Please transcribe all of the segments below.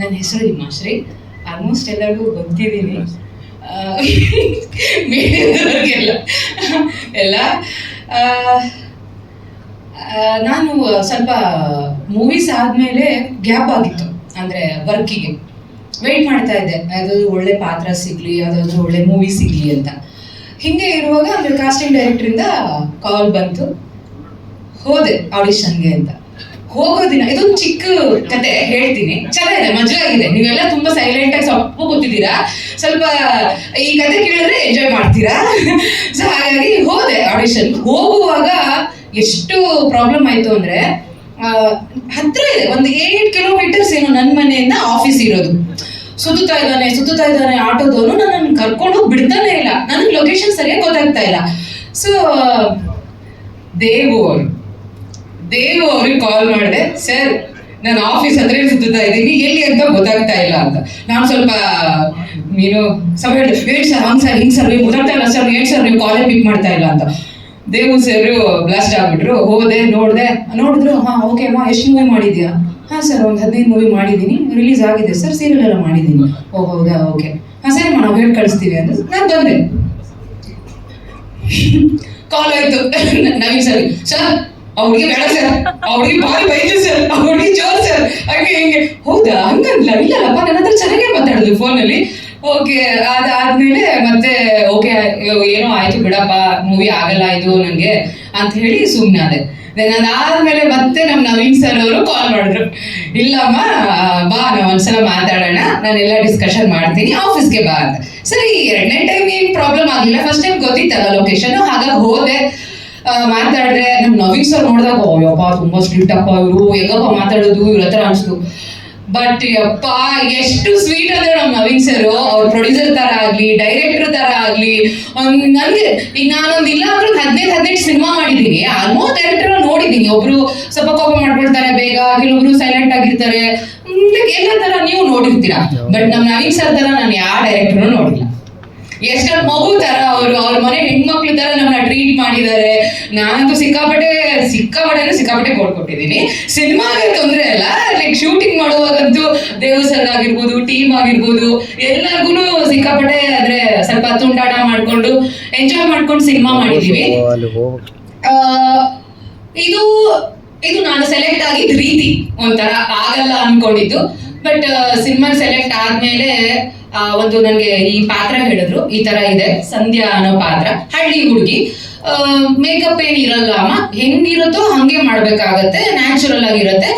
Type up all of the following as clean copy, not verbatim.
ನನ್ನ ಹೆಸರು ಹಿಮಾಶ್ರೀ. ಆಲ್ಮೋಸ್ಟ್ ಎಲ್ಲರಿಗೂ ಗೊತ್ತಿದ್ದೀನಿ, ಮೀಡಿಯಾದವ್ರಿಗೆಲ್ಲ ಎಲ್ಲ. ನಾನು ಸ್ವಲ್ಪ ಮೂವೀಸ್ ಆದಮೇಲೆ ಗ್ಯಾಪ್ ಆಗಿತ್ತು, ಅಂದರೆ ವರ್ಕಿಗೆ ವೆಯ್ಟ್ ಮಾಡ್ತಾ ಇದ್ದೆ, ಯಾವುದಾದ್ರು ಒಳ್ಳೆ ಪಾತ್ರ ಸಿಗಲಿ, ಯಾವುದಾದ್ರೂ ಒಳ್ಳೆ ಮೂವಿ ಸಿಗಲಿ ಅಂತ. ಹೀಗೆ ಇರುವಾಗ ಅಂದರೆ ಕಾಸ್ಟಿಂಗ್ ಡೈರೆಕ್ಟ್ರಿಂದ ಕಾಲ್ ಬಂತು, ಹೋದೆ ಆಡಿಷನ್ಗೆ ಅಂತ. ಹೋಗೋ ದಿನ, ಇದೊಂದು ಚಿಕ್ಕ ಕತೆ ಹೇಳ್ತೀನಿ, ಚೆನ್ನಾಗಿದೆ, ಮಜಾ ಆಗಿದೆ. ನೀವೆಲ್ಲ ತುಂಬ ಸೈಲೆಂಟಾಗಿ ಸ್ವಲ್ಪ ಕೂತಿದ್ದೀರಾ, ಸ್ವಲ್ಪ ಈ ಕತೆ ಕೇಳಿದ್ರೆ ಎಂಜಾಯ್ ಮಾಡ್ತೀರಾ. ಸೊ ಹಾಗಾಗಿ ಹೋದೆ ಆಡಿಷನ್. ಹೋಗುವಾಗ ಎಷ್ಟು ಪ್ರಾಬ್ಲಮ್ ಆಯಿತು ಅಂದರೆ, ಹತ್ತಿರ ಇದೆ, ಒಂದು 8 ಕಿಲೋಮೀಟರ್ಸ್ ಏನು ನನ್ನ ಮನೆಯಿಂದ ಆಫೀಸ್ ಇರೋದು. ಸುತ್ತಾ ಇದ್ದಾನೆ ಆಟೋದವನು, ನನ್ನನ್ನು ಕರ್ಕೊಂಡು ಹೋಗಿ ಬಿಡ್ತಾನೆ ಇಲ್ಲ, ನನಗೆ ಲೊಕೇಶನ್ ಸರಿಯಾಗಿ ಗೊತ್ತಾಗ್ತಾ ಇಲ್ಲ. ಸೊ ದೇವು ಅವ್ರಿಗೆ ಕಾಲ್ ಮಾಡಿದೆ, ಸರ್ ನಾನು ಆಫೀಸ್ ಹತ್ರ ಸುತ್ತಾ ಇದ್ದೀನಿ, ಎಲ್ಲಿ ಅಂತ ಗೊತ್ತಾಗ್ತಾ ಇಲ್ಲ ಅಂತ. ನಾನು ಸ್ವಲ್ಪ ಸಮಯ ವೇಟ್ ಸರ್, ಹಂಗೆ ಸರ್, ಹಿಂಗೆ ಸರ್, ನೀವು ಗೊತ್ತಾಗ್ತಾ ಇಲ್ಲ ಸರ್, ಏನು ಸರ್ ನೀವು ಕಾಲೇಜ್ ಪಿಕ್ ಮಾಡ್ತಾ ಇಲ್ಲ ಅಂತ. ದೇವು ಸರ್ ಬ್ಲಾಸ್ಟ್ ಆಗ್ಬಿಟ್ರು. ಹೋದೆ, ನೋಡಿದ್ರು. ಹಾಂ ಓಕೆ ಅಮ್ಮ, ಎಷ್ಟು ಮೂವಿ ಮಾಡಿದ್ಯಾ? ಹಾಂ ಸರ್, ಒಂದು 15 ಮೂವಿ ಮಾಡಿದ್ದೀನಿ, ರಿಲೀಸ್ ಆಗಿದೆ ಸರ್, ಸೀರಿಯಲ್ ಎಲ್ಲ ಮಾಡಿದ್ದೀನಿ. ಓ ಹೌದಾ, ಓಕೆ, ಹಾಂ ಸರಿ ನಾವು ಹೇಳಿ ಕಳಿಸ್ತೀವಿ ಅಂತ ನಾನು ಬಂದೆ. ಕಾಲ್ ಆಯಿತು ನವೀನ್ ಸರ್, ಸರ್ ಅವ್ರಿಗೆ ಬೇಡ ಸರ್, ಅವ್ರಿಗೆ ಭಾರಿ ಬೈತು ಸರ್, ಅವ್ರಿಗೆ ಜೋರ್ ಸರ್, ಹಾಗೆ ಹಿಂಗೆ. ಹೌದಾ, ಹಂಗಲ್ಲ, ಇಲ್ಲಲ್ಲಪ್ಪ ನನ್ನ ಹತ್ರ ಚೆನ್ನಾಗೇ ಮಾತಾಡೋದು ಫೋನಲ್ಲಿ. ಓಕೆ, ಅದಾದ್ಮೇಲೆ ಮತ್ತೆ ಓಕೆ ಏನೋ ಆಯ್ತು ಬಿಡಪ್ಪ, ಮೂವಿ ಆಗಲ್ಲ ಇದು ನನಗೆ ಅಂತ ಹೇಳಿ ಸುಮ್ಮನೆ ಅದೇ. ಅದಾದ್ಮೇಲೆ ಮತ್ತೆ ನಮ್ಮ ನವೀನ್ ಸರ್ ಅವರು ಕಾಲ್ ಮಾಡಿದ್ರು, ಇಲ್ಲಮ್ಮ ಬಾ ನಾವು ಒಂದ್ಸಲ ಮಾತಾಡೋಣ, ನಾನೆಲ್ಲ ಡಿಸ್ಕಷನ್ ಮಾಡ್ತೀನಿ, ಆಫೀಸ್ಗೆ ಬಾ ಅಂತ. ಸರಿ, 2ನೇ ಟೈಮ್ ಏನು ಪ್ರಾಬ್ಲಮ್ ಆಗಲಿಲ್ಲ, ಫಸ್ಟ್ ಟೈಮ್ ಗೊತ್ತಿತ್ತಲ್ಲ ಲೊಕೇಶನ್, ಹಾಗಾಗಿ ಹೋದೆ, ಮಾತಾಡಿದ್ರೆ. ನಮ್ಮ ನವೀನ್ ಸರ್ ನೋಡಿದಾಗ ಯಪ್ಪ ತುಂಬ ಸ್ಟ್ರಿಕ್ಟ್ ಅಪ್ಪ ಇವರು, ಹೆಂಗಪ್ಪ ಮಾತಾಡೋದು ಇವ್ರ ಹತ್ರ ಅನಿಸ್ತು. ಬಟ್ ಯಪ್ಪ ಎಷ್ಟು ಸ್ವೀಟ್ ಅಂದ್ರೆ ನಮ್ಮ ನವೀನ್ ಸರ್, ಅವ್ರ ಪ್ರೊಡ್ಯೂಸರ್ ತರ ಆಗ್ಲಿ, ಡೈರೆಕ್ಟರ್ ತರ ಆಗ್ಲಿ. ನನ್ಗೆ ಈಗ ನಾನೊಂದು ಇಲ್ಲ ಅಂದ್ರೆ 15 ಸಿನಿಮಾ ಮಾಡಿದ್ದೀನಿ, ಆಲ್ಮೋಸ್ಟ್ ಡೈರೆಕ್ಟರ್ ನೋಡಿದ್ದೀನಿ. ಒಬ್ರು ಸ್ವಲ್ಪ ಕೋಪ ಮಾಡ್ಕೊಳ್ತಾರೆ ಬೇಗ, ಕೆಲವೊಬ್ರು ಸೈಲೆಂಟ್ ಆಗಿರ್ತಾರೆ, ಎಲ್ಲ ತರ ನೀವು ನೋಡಿರ್ತೀರಾ. ಬಟ್ ನಮ್ಮ ನವೀನ್ ಸರ್ ತರ ನಾನು ಯಾವ ಡೈರೆಕ್ಟರ್ನು ನೋಡಿಲ್ಲ. ಎಷ್ಟೊಂದು ಮಗು ತರ ಅವ್ರ ಮನೆ ಹೆಣ್ಮಕ್ಳು ತರ ನಮ್ಮನ್ನ ಟ್ರೀಟ್ ಮಾಡಿದ್ದಾರೆ. ನಾನಂತೂ ಸಿಕ್ಕಾಪಟ್ಟೆ ಕೊಟ್ಟಿದ್ದೀನಿ. ಸಿನಿಮಾಗೆ ತೊಂದರೆ ಅಲ್ಲ, ಲೈಕ್ ಶೂಟಿಂಗ್ ಮಾಡುವಾಗಂತೂ ದೇವ್ ಸರ್ ಆಗಿರ್ಬೋದು, ಟೀಮ್ ಆಗಿರ್ಬೋದು, ಎಲ್ಲರಿಗೂ ಸಿಕ್ಕಾಪಟ್ಟೆ ಅಂದ್ರೆ ಸ್ವಲ್ಪ ತುಂಟಾಟ ಮಾಡ್ಕೊಂಡು ಎಂಜಾಯ್ ಮಾಡ್ಕೊಂಡು ಸಿನಿಮಾ ಮಾಡಿದೀವಿ. ಇದು ನಾನು ಸೆಲೆಕ್ಟ್ ಆಗಿದ್ದ ರೀತಿ ಒಂಥರ ಆಗಲ್ಲ ಅನ್ಕೊಂಡಿದ್ದು. ಬಟ್ ಸಿನಿಮಾ ಸೆಲೆಕ್ಟ್ ಆದ್ಮೇಲೆ ಒಂದು ನನಗೆ ಈ ಪಾತ್ರ ಹೇಳಿದ್ರು, ಈ ತರ ಇದೆ ಸಂಧ್ಯಾ ಅನ್ನೋ ಪಾತ್ರ, ಹಳ್ಳಿ ಹುಡುಗಿ, ಮೇಕಪ್ ಏನ್ ಇರಲ್ಲ ಅಮ್ಮ, ಹೆಂಗಿರುತ್ತೋ ಹಂಗೆ ಮಾಡ್ಬೇಕಾಗತ್ತೆ, ನ್ಯಾಚುರಲ್ ಆಗಿರುತ್ತೆ,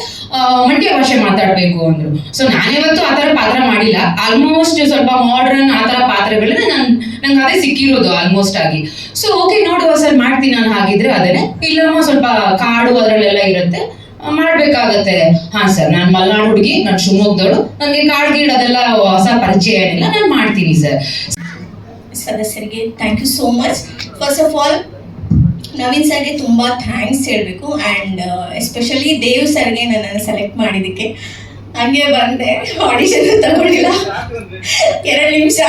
ಮಂಡ್ಯ ಭಾಷೆ ಮಾತಾಡ್ಬೇಕು ಅಂದ್ರು. ಸೊ ನಾನಿವತ್ತು ಆ ತರ ಪಾತ್ರ ಮಾಡಿಲ್ಲ, ಆಲ್ಮೋಸ್ಟ್ ಸ್ವಲ್ಪ ಮಾಡ್ರನ್ ಆ ತರ ಪಾತ್ರಗಳನ್ನ ನಂಗೆ ಅದೇ ಸಿಕ್ಕಿರೋದು ಆಲ್ಮೋಸ್ಟ್ ಆಗಿ. ಸೊ ಓಕೆ ನೋಡುವ ಸರ್, ಮಾಡ್ತೀನಿ ನಾನು ಹಾಗಿದ್ರೆ ಅದೇನೆ, ಇಲ್ಲಮ್ಮ ಸ್ವಲ್ಪ ಕಾಡು ಅದರಲ್ಲೆಲ್ಲ ಇರುತ್ತೆ, ಮಾಡ್ಬೇಕಾಗತ್ತೆ. ಹಾ ಸರ್, ನಾನು ಮಲ್ನಾಡು ಹುಡುಗಿ, ನಾನು ಶಿವಮೊಗ್ಗದವಳು, ನನಗೆ ಕಾಡು ಗೀಡ್ ಅದೆಲ್ಲ ಹೊಸ ಪರಿಚಯ ಏನಿಲ್ಲ, ನಾನು ಮಾಡ್ತೀನಿ ಸರ್. ಸದಸ್ಯರಿಗೆ thank you so much. First of all Naveen ಸರ್ಗೆ ತುಂಬ ಥ್ಯಾಂಕ್ಸ್ ಹೇಳಬೇಕು, ಆ್ಯಂಡ್ ಎಸ್ಪೆಷಲಿ ದೇವ್ ಸರ್ಗೆ ನನ್ನನ್ನು ಸೆಲೆಕ್ಟ್ ಮಾಡಿದ್ದಕ್ಕೆ. ಹಂಗೆ ಬಂದೆ, ಆಡಿಷನ್ ತಗೊಂಡಿಲ್ಲ, 2 ನಿಮಿಷ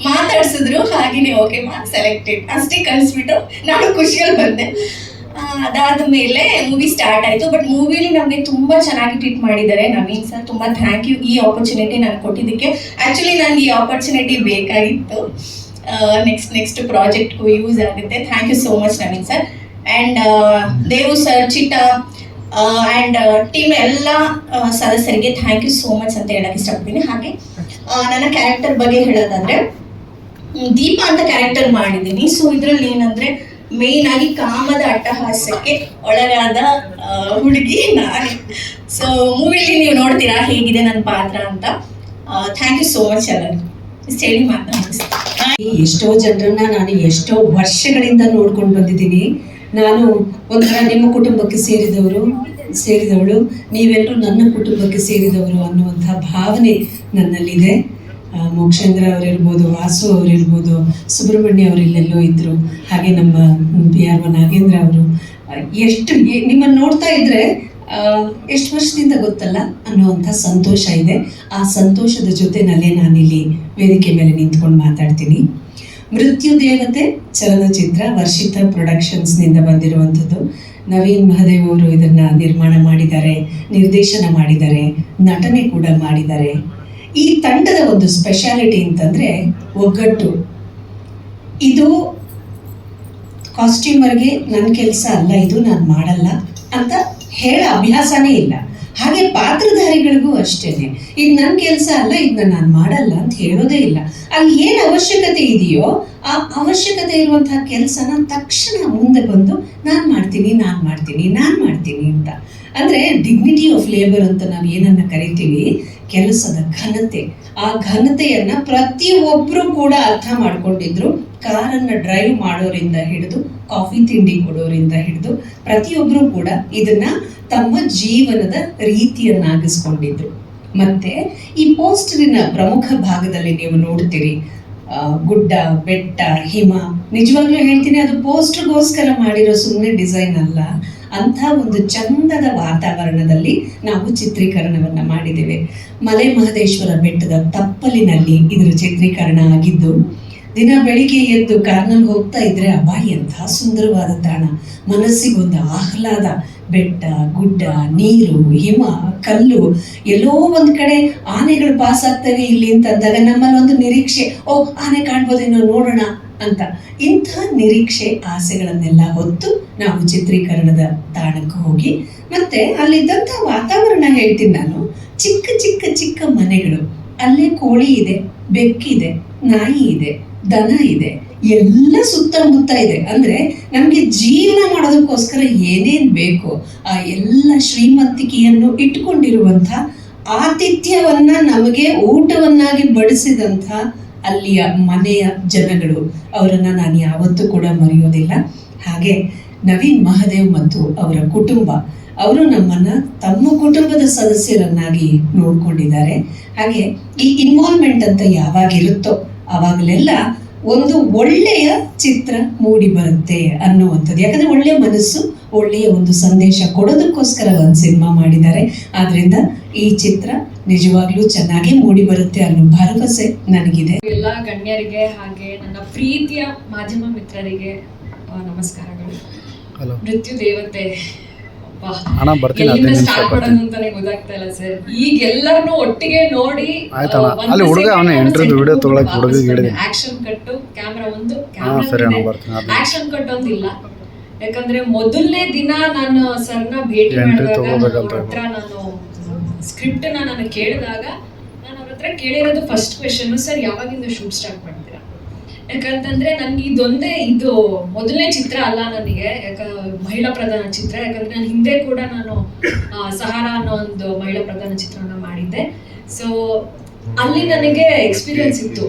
ಮಾತಾಡ್ಸಿದ್ರು, ಹಾಗೆಯೇ ಓಕೆ ಸೆಲೆಕ್ಟೆಡ್ ಅಷ್ಟೇ ಕಳಿಸ್ಬಿಟ್ಟು ನಾನು ಖುಷಿಯಲ್ಲಿ ಬಂದೆ. ಅದಾದ ಮೇಲೆ ಮೂವಿ ಸ್ಟಾರ್ಟ್ ಆಯಿತು. ಬಟ್ ಮೂವಿಲಿ ನಮಗೆ ತುಂಬ ಚೆನ್ನಾಗಿ ಟ್ರೀಟ್ ಮಾಡಿದ್ದಾರೆ ನವೀನ್ ಸರ್, ತುಂಬ ಥ್ಯಾಂಕ್ ಯು ಈ ಆಪರ್ಚುನಿಟಿ ನಾನು ಕೊಟ್ಟಿದ್ದಕ್ಕೆ. ಆ್ಯಕ್ಚುಲಿ ನನಗೆ ಈ ಆಪರ್ಚುನಿಟಿ ಬೇಕಾಗಿತ್ತು, ನೆಕ್ಸ್ಟ್ ಪ್ರಾಜೆಕ್ಟ್ಗೂ ಯೂಸ್ ಆಗುತ್ತೆ. Thank you so much Naveen sir. And Devu sir, Chitta and team ಎಲ್ಲ ಸದಸ್ಯರಿಗೆ ಥ್ಯಾಂಕ್ ಯು ಸೋ ಮಚ್ ಅಂತ ಹೇಳಕ್ಕೆ ಇಷ್ಟಪಡ್ತೀನಿ. ಹಾಗೆ ನನ್ನ ಕ್ಯಾರೆಕ್ಟರ್ ಬಗ್ಗೆ ಹೇಳೋದಾದರೆ, ದೀಪ ಅಂತ ಕ್ಯಾರೆಕ್ಟರ್ ಮಾಡಿದ್ದೀನಿ. ಸೊ ಇದರಲ್ಲಿ ಏನಂದರೆ ಮೇನ್ ಆಗಿ ಕಾಮದ ಅಟ್ಟಹಾಸಕ್ಕೆ ಒಳಗಾದ ಹುಡುಗಿ ನಾನು. ಸೊ ಮೂವಿಲಿ ನೀವು ನೋಡ್ತೀರಾ ಹೇಗಿದೆ ನನ್ನ ಪಾತ್ರ ಅಂತ. ಥ್ಯಾಂಕ್ ಯು ಸೋ ಮಚ್ ಎಲ್ಲರಿಗೂ. ಇಷ್ಟು ಹೇಳಿ ಮಾತಾಡ್ತೀನಿ. ಎಷ್ಟೋ ಜನರನ್ನ ನಾನು ಎಷ್ಟೋ ವರ್ಷಗಳಿಂದ ನೋಡ್ಕೊಂಡು ಬಂದಿದ್ದೀನಿ. ನಾನು ಒಂಥರ ನಿಮ್ಮ ಕುಟುಂಬಕ್ಕೆ ಸೇರಿದವಳು, ನೀವೆಲ್ಲರೂ ನನ್ನ ಕುಟುಂಬಕ್ಕೆ ಸೇರಿದವರು ಅನ್ನುವಂಥ ಭಾವನೆ ನನ್ನಲ್ಲಿದೆ. ಮೋಕ್ಷೇಂದ್ರ ಅವರಿರ್ಬೋದು, ವಾಸು ಅವರಿರ್ಬೋದು, ಸುಬ್ರಹ್ಮಣ್ಯ ಅವರಿಲ್ಲೆಲ್ಲೋ ಇದ್ದರು, ಹಾಗೆ ನಮ್ಮ PRO ನಾಗೇಂದ್ರ ಅವರು. ನಿಮ್ಮನ್ನು ನೋಡ್ತಾ ಇದ್ದರೆ ಎಷ್ಟು ವರ್ಷದಿಂದ ಗೊತ್ತಲ್ಲ ಅನ್ನುವಂಥ ಸಂತೋಷ ಇದೆ. ಆ ಸಂತೋಷದ ಜೊತೆನಲ್ಲೇ ನಾನಿಲ್ಲಿ ವೇದಿಕೆ ಮೇಲೆ ನಿಂತ್ಕೊಂಡು ಮಾತಾಡ್ತೀನಿ. ಮೃತ್ಯು ದೇವತೆ ಚಲನಚಿತ್ರ ವರ್ಷಿತ ಪ್ರೊಡಕ್ಷನ್ಸ್ನಿಂದ ಬಂದಿರುವಂಥದ್ದು. ನವೀನ್ ಮಹದೇವ್ ಅವರು ಇದನ್ನ ನಿರ್ಮಾಣ ಮಾಡಿದ್ದಾರೆ, ನಿರ್ದೇಶನ ಮಾಡಿದ್ದಾರೆ, ನಟನೆ ಕೂಡ ಮಾಡಿದ್ದಾರೆ. ಈ ತಂಡದ ಒಂದು ಸ್ಪೆಷಾಲಿಟಿ ಅಂತಂದ್ರೆ ಒಗ್ಗಟ್ಟು. ಇದು ಕಾಸ್ಟ್ಯೂಮರ್ಗೆ ನನ್ನ ಕೆಲಸ ಅಲ್ಲ, ಇದು ನಾನು ಮಾಡಲ್ಲ ಅಂತ ಹೇಳ ಅಭ್ಯಾಸನೇ ಇಲ್ಲ. ಹಾಗೆ ಪಾತ್ರಧಾರಿಗಳಿಗೂ ಅಷ್ಟೇನೆ, ಇದು ನನ್ನ ಕೆಲಸ ಅಲ್ಲ, ಇದನ್ನ ನಾನು ಮಾಡಲ್ಲ ಅಂತ ಹೇಳೋದೇ ಇಲ್ಲ. ಅಲ್ಲಿ ಏನು ಅವಶ್ಯಕತೆ ಇದೆಯೋ ಆ ಅವಶ್ಯಕತೆ ಇರುವಂತಹ ಕೆಲಸನ ತಕ್ಷಣ ಮುಂದೆ ಬಂದು ನಾನು ಮಾಡ್ತೀನಿ ಅಂತ. ಅಂದರೆ ಡಿಗ್ನಿಟಿ ಆಫ್ ಲೇಬರ್ ಅಂತ ನಾವು ಏನನ್ನ ಕರಿತೀವಿ, ಕೆಲಸದ ಘನತೆ. ಆ ಘನತೆಯನ್ನ ಪ್ರತಿಯೊಬ್ಬರು ಕೂಡ ಅರ್ಥ ಮಾಡ್ಕೊಂಡಿದ್ರು. ಕಾರನ್ನು ಡ್ರೈವ್ ಮಾಡೋರಿಂದ ಹಿಡಿದು ಕಾಫಿ ತಿಂಡಿ ಕೊಡೋರಿಂದ ಹಿಡಿದು ಪ್ರತಿಯೊಬ್ಬರು ಕೂಡ ಇದನ್ನ ತಮ್ಮ ಜೀವನದ ರೀತಿಯನ್ನಾಗಿಸ್ಕೊಂಡಿದ್ರು. ಮತ್ತೆ ಈ ಪೋಸ್ಟರಿನ ಪ್ರಮುಖ ಭಾಗದಲ್ಲಿ ನೀವು ನೋಡ್ತೀರಿ ಗುಡ್ಡ, ಬೆಟ್ಟ, ಹಿಮ. ನಿಜವಾಗ್ಲೂ ಹೇಳ್ತೀನಿ, ಅದು ಪೋಸ್ಟರ್ಗೋಸ್ಕರ ಮಾಡಿರೋ ಸುಮ್ಮನೆ ಡಿಸೈನ್ ಅಲ್ಲ. ಅಂಥ ಒಂದು ಚಂದದ ವಾತಾವರಣದಲ್ಲಿ ನಾವು ಚಿತ್ರೀಕರಣವನ್ನ ಮಾಡಿದ್ದೇವೆ. ಮಲೆ ಮಹದೇಶ್ವರ ಬೆಟ್ಟದ ತಪ್ಪಲಿನಲ್ಲಿ ಇದರ ಚಿತ್ರೀಕರಣ ಆಗಿದ್ದು, ದಿನ ಬೆಳಿಗ್ಗೆ ಎದ್ದು ಕಾರ್ನಲ್ಲಿ ಹೋಗ್ತಾ ಇದ್ರೆ ಅಬ್ಬಾ ಎಂಥ ಸುಂದರವಾದ ತಾಣ, ಮನಸ್ಸಿಗೊಂದು ಆಹ್ಲಾದ. ಬೆಟ್ಟ, ಗುಡ್ಡ, ನೀರು, ಹಿಮ, ಕಲ್ಲು, ಎಲ್ಲೋ ಒಂದು ಕಡೆ ಆನೆಗಳು ಪಾಸ್ ಆಗ್ತವೆ ಇಲ್ಲಿ ಅಂತಂದಾಗ ನಮ್ಮಲ್ಲಿ ಒಂದು ನಿರೀಕ್ಷೆ, ಆನೆ ಕಾಣ್ಬೋದೇನೋ ನೋಡೋಣ ಅಂತ. ಇಂಥ ನಿರೀಕ್ಷೆ, ಆಸೆಗಳನ್ನೆಲ್ಲ ಹೊತ್ತು ನಾವು ಚಿತ್ರೀಕರಣದ ತಾಣಕ್ಕೆ ಹೋಗಿ, ಮತ್ತೆ ಅಲ್ಲಿದ್ದಂಥ ವಾತಾವರಣ ಹೇಳ್ತೀನಿ ನಾನು. ಚಿಕ್ಕ ಚಿಕ್ಕ ಚಿಕ್ಕ ಮನೆಗಳು, ಅಲ್ಲೇ ಕೋಳಿ ಇದೆ, ಬೆಕ್ಕಿದೆ, ನಾಯಿ ಇದೆ, ದನ ಇದೆ, ಎಲ್ಲ ಸುತ್ತಮುತ್ತ ಇದೆ. ಅಂದ್ರೆ ನಮ್ಗೆ ಜೀವನ ಮಾಡೋದಕ್ಕೋಸ್ಕರ ಏನೇನ್ ಬೇಕು ಆ ಎಲ್ಲ ಶ್ರೀಮಂತಿಕೆಯನ್ನು ಇಟ್ಕೊಂಡಿರುವಂಥ, ಆತಿಥ್ಯವನ್ನ ನಮಗೆ ಊಟವನ್ನಾಗಿ ಬಡಿಸಿದಂಥ ಅಲ್ಲಿಯ ಮನೆಯ ಜನಗಳು, ಅವರನ್ನ ನಾನು ಯಾವತ್ತೂ ಕೂಡ ಮರೆಯೋದಿಲ್ಲ. ಹಾಗೆ ನವೀನ್ ಮಹದೇವ್ ಮತ್ತು ಅವರ ಕುಟುಂಬ, ಅವರು ನಮ್ಮನ್ನ ತಮ್ಮ ಕುಟುಂಬದ ಸದಸ್ಯರನ್ನಾಗಿ ನೋಡ್ಕೊಂಡಿದ್ದಾರೆ. ಹಾಗೆ ಈ ಇನ್ವಾಲ್ವ್ಮೆಂಟ್ ಅಂತ ಯಾವಾಗಿರುತ್ತೋ ಆವಾಗಲೆಲ್ಲ ಒಂದು ಒಳ್ಳೆಯ ಚಿತ್ರ ಮೂಡಿ ಬರುತ್ತೆ ಅನ್ನುವಂಥದ್ದು. ಯಾಕಂದ್ರೆ ಒಳ್ಳೆಯ ಮನಸ್ಸು, ಒಳ್ಳೆಯ ಒಂದು ಸಂದೇಶ ಕೊಡೋದಕ್ಕೋಸ್ಕರ ಒಂದು ಸಿನಿಮಾ ಮಾಡಿದ್ದಾರೆ. ಆದ್ರಿಂದ ಈ ಚಿತ್ರ ನಿಜವಾಗ್ಲೂ ಚೆನ್ನಾಗಿ ಮೂಡಿ ಬರುತ್ತೆ ಅನ್ನೋ ಭರವಸೆ ನನಗಿದೆ. ಎಲ್ಲ ಗಣ್ಯರಿಗೆ ಹಾಗೆ ನನ್ನ ಪ್ರೀತಿಯ ಮಾಧ್ಯಮ ಮಿತ್ರರಿಗೆ ನಮಸ್ಕಾರಗಳು. ಮೃತ್ಯು ದೇವತೆ ಸ್ಟಾರ್ಟ್ ಮಾಡೋದು ಅಂತಾನೆ ಗೊತ್ತಾಗ್ತಾ ಇಲ್ಲ ಸರ್. ಈಗ ಎಲ್ಲರನ್ನು ಒಟ್ಟಿಗೆ ನೋಡಿ ಆಕ್ಷನ್ ಕಟ್ಟು ಕ್ಯಾಮ್ರಾ ಒಂದು, ಆಕ್ಷನ್ ಕಟ್ ಒಂದಿಲ್ಲ. ಯಾಕಂದ್ರೆ ಮೊದಲನೇ ದಿನ ನಾನು ಸರ್ನ ಭೇಟಿ ಮಾಡಿದಾಗ ನಾನು ಸ್ಕ್ರಿಪ್ಟ್ ನಾನು ಕೇಳಿದಾಗ ನಾನು ಅವ್ರ ಹತ್ರ ಕೇಳಿರೋದು ಫಸ್ಟ್ ಕ್ವೆಶನ್, ಸರ್ ಯಾವಾಗಿಂದ ಶೂಟ್ ಸ್ಟಾರ್ಟ್ ಮಾಡ್ತೀರಾ? ಯಾಕಂತಂದ್ರೆ ನನ್ಗೆ ಇದು ಮೊದಲನೇ ಚಿತ್ರ ಅಲ್ಲ ನನಗೆ, ಮಹಿಳಾ ಪ್ರಧಾನ ಚಿತ್ರ. ಯಾಕಂದ್ರೆ ನಾನು ಹಿಂದೆ ಕೂಡ ನಾನು ಸಹಾರಾ ಅನ್ನೋ ಒಂದು ಮಹಿಳಾ ಪ್ರಧಾನ ಚಿತ್ರನ ಮಾಡಿದ್ದೆ. ಸೊ ಅಲ್ಲಿ ನನಗೆ ಎಕ್ಸ್ಪೀರಿಯನ್ಸ್ ಇತ್ತು,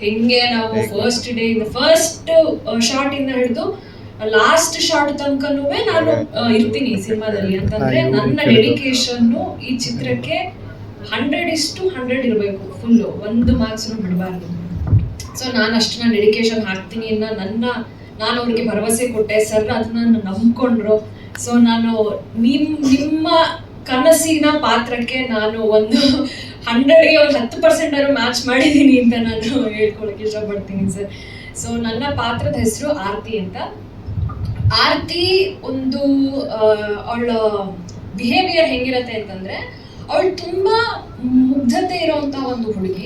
ಹೆಂಗೆ ನಾವು ಫಸ್ಟ್ ಡೇ ಇಂದ ಫಸ್ಟ್ ಶಾರ್ಟ್ ಇಂದ ಹಿಡಿದು ಲಾಸ್ಟ್ ಶಾರ್ಟ್ ತನಕನೂ ನಾನು ಇರ್ತೀನಿ ಸಿನಿಮಾದಲ್ಲಿ. ಅಂತಂದ್ರೆ ನನ್ನ ಡೆಡಿಕೇಶನ್ ಈ ಚಿತ್ರಕ್ಕೆ 100:100 ಇರಬೇಕು, ಫುಲ್ಲು ಒಂದು ಮಾರ್ಕ್ಸ್ ಬಿಡಬಾರ್ದು. ಸೊ ನಾನು ಅಷ್ಟನ್ನ ಡೆಡಿಕೇಶನ್ ಹಾಕ್ತೀನಿ ಅನ್ನೋ ನಾನು ಅವ್ರಿಗೆ ಭರವಸೆ ಕೊಟ್ಟೆ. ಸರ್ ಅದನ್ನ ನಂಬ್ಕೊಂಡ್ರು. ಸೊ ನಾನು ನಿಮ್ಮ ಕನಸಿನ ಪಾತ್ರಕ್ಕೆ ನಾನು ಒಂದು 100ಗೆ ಒಂದು 10% ಮ್ಯಾಚ್ ಮಾಡಿದ್ದೀನಿ ಅಂತ ನಾನು ಹೇಳ್ಕೊಳಕ್ಕೆ ಇಷ್ಟಪಡ್ತೀನಿ ಸರ್. ಸೊ ನನ್ನ ಪಾತ್ರದ ಹೆಸರು ಆರ್ತಿ ಅಂತ. ಆರ್ತಿ ಒಂದು ಅವಳ ಬಿಹೇವಿಯರ್ ಹೆಂಗಿರತ್ತೆ ಅಂತಂದ್ರೆ, ಅವಳು ತುಂಬಾ ಮುಗ್ಧತೆ ಇರೋಂತ ಒಂದು ಹುಡುಗಿ.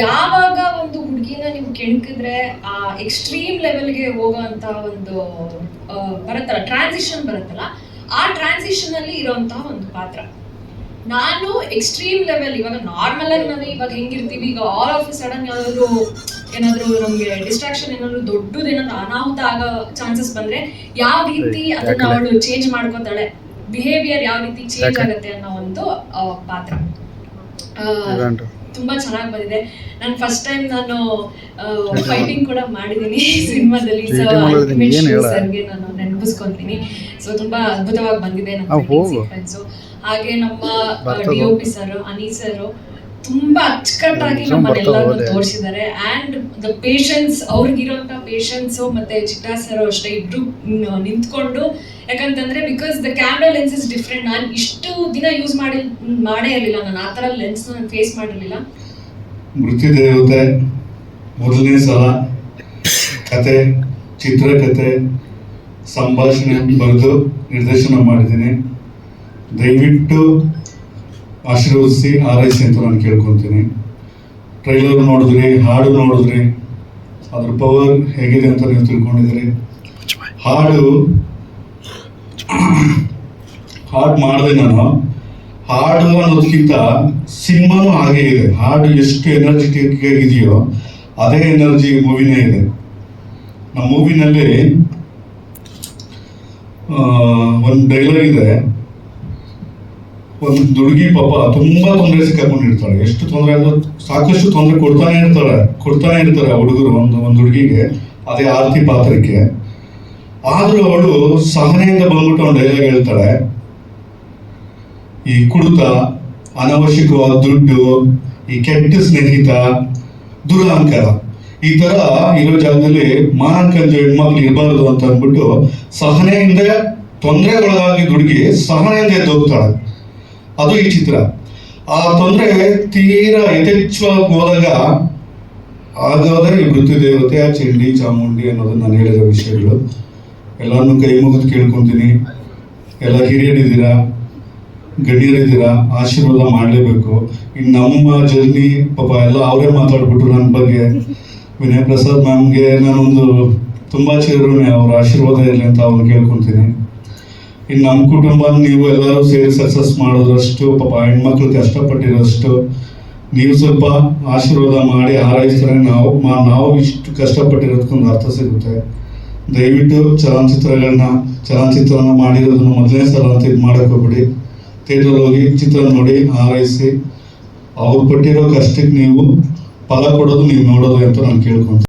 ಯಾವಾಗ ಒಂದು ಹುಡುಗಿನ ನೀವು ಕೆಣಕಿದ್ರೆ ಆ ಎಕ್ಸ್ಟ್ರೀಮ್ ಲೆವೆಲ್ಗೆ ಹೋಗೋಂತ ಒಂದು ಬರುತ್ತಲ್ಲ, ಟ್ರಾನ್ಸಿಷನ್ ಬರುತ್ತಲ್ಲ, ಆ ಟ್ರಾನ್ಸಿಷನ್ ಅಲ್ಲಿ ಇರೋಂತ ಒಂದು ಪಾತ್ರ. ನಾನು ಎಕ್ಸ್ಟ್ರೀಮ್ ಲೆವೆಲ್, ಇವಾಗ ನಾರ್ಮಲ್ ಆಗಿ ನಾವು ಇವಾಗ ಹೆಂಗಿರ್ತೀವಿ, ಈಗ ಆಲ್ ಆಫ್ ಸಡನ್ ಏನಾದ್ರು ನಮ್ಗೆ ಡಿಸ್ಟ್ರಾಕ್ಷನ್, ಏನಾದ್ರು ದೊಡ್ಡದೇನಾದ್ರು ಅನಾಹುತ ಆಗೋ ಚಾನ್ಸಸ್ ಬಂದ್ರೆ ಯಾವ ರೀತಿ ಅದನ್ನ ಅವಳು ಚೇಂಜ್ ಮಾಡ್ಕೋತಾಳೆ, ಬಿಹೇವಿಯರ್ ಯಾವ ರೀತಿ ಚೇಂಜ್ ಆಗುತ್ತೆ ಅನ್ನೋ ಒಂದು ಪಾತ್ರ ತುಂಬಾ ಚೆನ್ನಾಗಿ ಬಂದಿದೆ. ನಾನು ಫಸ್ಟ್ ಟೈಮ್ ನಾನು ಫೈಟಿಂಗ್ ಕೂಡ ಮಾಡಿದ್ದೀನಿ ಸಿನಿಮಾದಲ್ಲಿ. ಸರ್ಗೆ ನಾನು ನೆನಪಿಸ್ಕೊಂತೀನಿ. ಸೊ ತುಂಬಾ ಅದ್ಭುತವಾಗಿ ಬಂದಿದೆ ನನ್ನ ಸೀಕ್ವೆನ್ಸು. ಹಾಗೆ ನಮ್ಮ DOP ಸರ್, ಅನಿ ಸರ್ ತುಂಬಾ ಅಚ್ಚುಕಟ್ಟಾಗಿ ನಮ್ಮನ್ನೆಲ್ಲರೂ ತೋರಿಸಿದ್ದಾರೆ. ಆ್ಯಂಡ್ ದ ಪೇಷನ್ಸ್, ಅವ್ರಿಗಿರೋಂಥ ಪೇಷನ್ಸು ಮತ್ತೆ ಚಿಟ್ಟಾ ಸರ್ ಅಷ್ಟೇ ಇಬ್ರು ನಿಂತ್ಕೊಂಡು. ಯಾಕಂತಂದ್ರೆ because the camera lens is different. ನಾನು ಇಷ್ಟು ದಿನ ಯೂಸ್ ಮಾಡೇ ಇರಲಿಲ್ಲ, ನಾನು ಆ ಥರ ಲೆನ್ಸ್ ನಾನು ಫೇಸ್ ಮಾಡಿರಲಿಲ್ಲ. ಮೃತ್ಯು ದೇವತೆ ಮೊದಲನೇ ಸಲ ಕತೆ, ಚಿತ್ರಕಥೆ, ಸಂಭಾಷಣೆ ಬರೆದು ನಿರ್ದೇಶನ ಮಾಡಿದ್ದೀನಿ. ದಯವಿಟ್ಟು ಆಶೀರ್ವದಿಸಿ ಹಾರೈಸಿ ಅಂತ ನಾನು ಕೇಳ್ಕೊತೀನಿ. ಟ್ರೈಲರ್ ನೋಡಿದ್ರಿ, ಹಾಡು ನೋಡಿದ್ರಿ, ಅದ್ರ ಪವರ್ ಹೇಗಿದೆ ಅಂತ ನೀವು ತಿಳ್ಕೊಂಡಿದ್ದೀರಿ. ಹಾಡು ಮಾಡಿದೆ ನಾನು. ಹಾಡು ಅನ್ನೋದಕ್ಕಿಂತ ಸಿನಿಮಾನು ಹಾಗೆ ಇದೆ. ಹಾಡು ಎಷ್ಟು ಎನರ್ಜೆಟಿಕ್ ಆಗಿದೆಯೋ ಅದೇ ಎನರ್ಜಿ ಮೂವಿನೇ ಇದೆ. ನಮ್ಮ ಮೂವಿನಲ್ಲಿ ಒಂದು ಡೈಲಾಗ್ ಇದೆ. ಒಂದು ಹುಡುಗಿ ಪಾಪ ತುಂಬಾ ತೊಂದರೆ ಸಿಕ್ಕಾಕೊಂಡಿರ್ತಾಳೆ. ಎಷ್ಟು ತೊಂದರೆ ಅಂದ್ರೆ ಸಾಕಷ್ಟು ತೊಂದರೆ ಕೊಡ್ತಾನೆ ಇರ್ತಾರೆ ಹುಡುಗರು ಒಂದು ಹುಡುಗಿಗೆ. ಅದೇ ಆರತಿ ಪಾತ್ರಕ್ಕೆ. ಆದ್ರೂ ಅವಳು ಸಹನೆಯಿಂದ ಬಂದ್ಬಿಟ್ಟು ಒಂದು ಡೈಲಾಗ್ ಹೇಳ್ತಾಳೆ, ಈ ಕುಡಿತ, ಅನವಶ್ಯಕವಾದ ದುಡ್ಡು, ಈ ಕೆಟ್ಟ ಸ್ನೇಹಿತ, ದುರಹಂಕಾರ, ಈ ತರ ಇರೋ ಜಾಗದಲ್ಲಿ ಮಾನಕಂಜ ಹೆಣ್ಮಕ್ಳು ಇರಬಾರ್ದು ಅಂತ ಅಂದ್ಬಿಟ್ಟು ಸಹನೆಯಿಂದ ತೊಂದರೆಗೊಳಗಾಗಿ ಹುಡುಗಿ ಸಹನೆಯಿಂದ ಎದ್ದೋಗ್ತಾಳೆ. ಅದು ಈ ಚಿತ್ರ. ಆ ತೊಂದರೆ ತೀರಾ ಯಥೇಚ್ಛವಾಗಿ ಆಗೋದೇ ಈ ಮೃತ್ಯುದೇವತೆ, ಆ ಚಂಡಿ ಚಾಮುಂಡಿ ಅನ್ನೋದು ನಾನು ಹೇಳಿರೋ ವಿಷಯಗಳು. ಎಲ್ಲಾನು ಕೈ ಮುಗಿದು ಕೇಳ್ಕೊತೀನಿ. ಎಲ್ಲ ಹಿರಿಯರಿದ್ದೀರಾ, ಗಣ್ಯರಿದ್ದೀರಾ, ಆಶೀರ್ವಾದ ಮಾಡಲೇಬೇಕು. ಇನ್ನು ನಮ್ಮ ಜರ್ನಿ ಪಾಪ ಎಲ್ಲ ಅವರೇ ಮಾತಾಡ್ಬಿಟ್ರು ನನ್ನ ಬಗ್ಗೆ. ವಿನಯ್ ಪ್ರಸಾದ್ ಮ್ಯಾಮ್ಗೆ ನಾನೊಂದು ತುಂಬ ಚಿರಋಣಿ, ಅವ್ರ ಆಶೀರ್ವಾದ ಇರಲಿ ಅಂತ ಅವ್ನು ಕೇಳ್ಕೊತೀನಿ. ಇನ್ನು ನಮ್ಮ ಕುಟುಂಬ ನೀವು ಎಲ್ಲರೂ ಸೇರಿ ಸಕ್ಸಸ್ ಮಾಡೋದ್ರಷ್ಟು, ಪಾಪ ಹೆಣ್ಮಕ್ಳು ಕಷ್ಟಪಟ್ಟಿರೋಷ್ಟು ನೀವು ಸ್ವಲ್ಪ ಆಶೀರ್ವಾದ ಮಾಡಿ ಹಾರೈಸಿದ್ರೆ ನಾವು ಇಷ್ಟು ಕಷ್ಟಪಟ್ಟಿರೋದಕ್ಕೊಂದು ಅರ್ಥ ಸಿಗುತ್ತೆ. ದಯವಿಟ್ಟು ಚಲನಚಿತ್ರನ ಮಾಡಿರೋದನ್ನು ಮೊದಲನೇ ಸಲ ಅಂತ ಇದು ಮಾಡೋಕೆ ಹೋಗ್ಬಿಡಿ. ಥಿಯೇಟ್ರಲ್ಲಿ ಹೋಗಿ ಚಿತ್ರ ನೋಡಿ ಹಾರೈಸಿ ಅವ್ರು ಪಟ್ಟಿರೋ ಕಷ್ಟಕ್ಕೆ ನೀವು ಫಲ ಕೊಡೋದು ನೀವು ನೋಡೋದು ಅಂತ ನಾನು ಕೇಳ್ಕೊಂತೀನಿ.